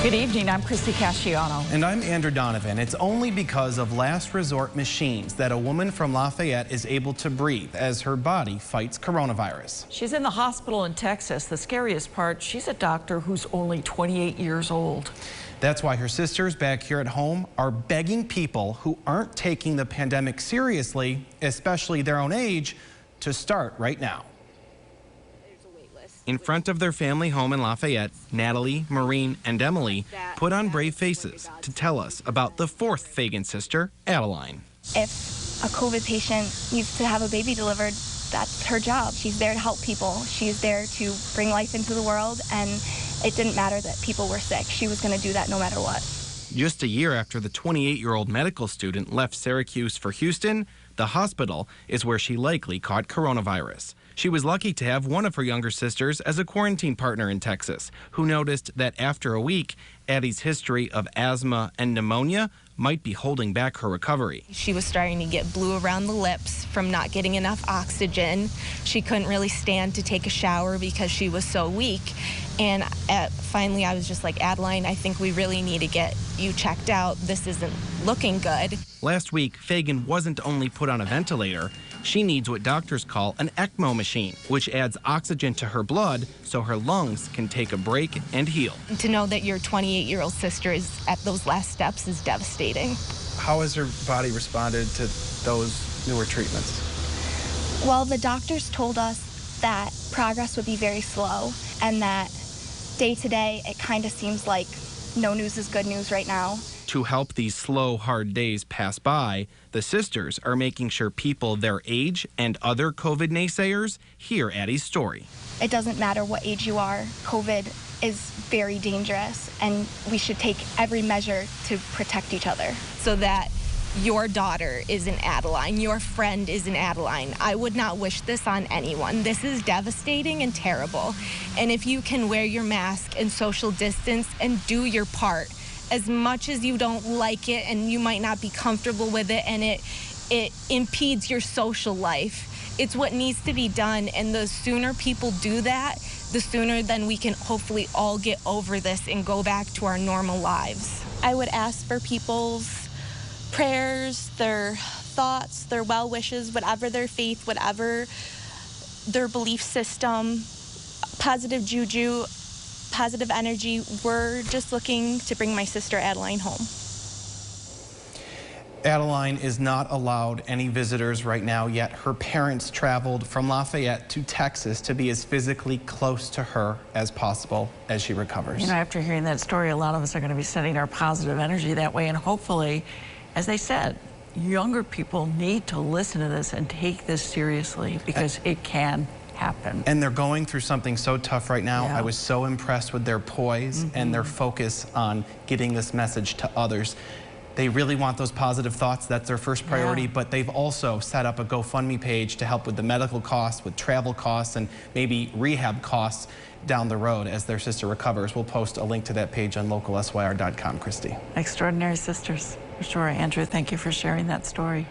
Good evening, I'm Christy Casciano. And I'm Andrew Donovan. It's only because of last resort machines that a woman from Lafayette is able to breathe as her body fights coronavirus. She's in the hospital in Texas. The scariest part, she's a doctor who's only 28 years old. That's why her sisters back here at home are begging people who aren't taking the pandemic seriously, especially their own age, to start right now. In front of their family home in Lafayette, Natalie, Maureen, and Emily put on brave faces to tell us about the fourth Fagan sister, Adeline. If a COVID patient needs to have a baby delivered, that's her job. She's there to help people. She's there to bring life into the world, and it didn't matter that people were sick. She was going to do that no matter what. Just a year after the 28-year-old medical student left Syracuse for Houston, the hospital is where she likely caught coronavirus. She was lucky to have one of her younger sisters as a quarantine partner in Texas, who noticed that after a week, Addie's history of asthma and pneumonia might be holding back her recovery. She was starting to get blue around the lips from not getting enough oxygen. She couldn't really stand to take a shower because she was so weak. And finally, I was just like, Adeline, I think we really need to get you checked out. This isn't looking good. Last week, Fagan wasn't only put on a ventilator, she needs what doctors call an ECMO machine, which adds oxygen to her blood so her lungs can take a break and heal. To know that your 28-year-old sister is at those last steps is devastating. How has her body responded to those newer treatments? Well, the doctors told us that progress would be very slow and that day to day it kind of seems like no news is good news right now. To help these slow, hard days pass by, the sisters are making sure people their age and other COVID naysayers hear Addie's story. It doesn't matter what age you are. COVID is very dangerous, and we should take every measure to protect each other. So that your daughter is an Adeline, your friend is an Adeline. I would not wish this on anyone. This is devastating and terrible. And if you can wear your mask and social distance and do your part, as much as you don't like it and you might not be comfortable with it and it impedes your social life, it's what needs to be done. And the sooner people do that, the sooner then we can hopefully all get over this and go back to our normal lives. I would ask for people's prayers, their thoughts, their well wishes, whatever their faith, whatever their belief system, positive juju, positive energy. We're just looking to bring my sister Adeline home. Adeline is not allowed any visitors right now, yet her parents traveled from Lafayette to Texas to be as physically close to her as possible as she recovers. You know, after hearing that story, a lot of us are going to be sending our positive energy that way, and hopefully, as they said, younger people need to listen to this and take this seriously because it can happen. And they're going through something so tough right now. Yeah. I was so impressed with their poise and their focus on getting this message to others. They really want those positive thoughts. That's their first priority, but they've also set up a GoFundMe page to help with the medical costs, with travel costs, and maybe rehab costs down the road as their sister recovers. We'll post a link to that page on localsyr.com, Christy. Extraordinary sisters, for sure. Andrew, thank you for sharing that story.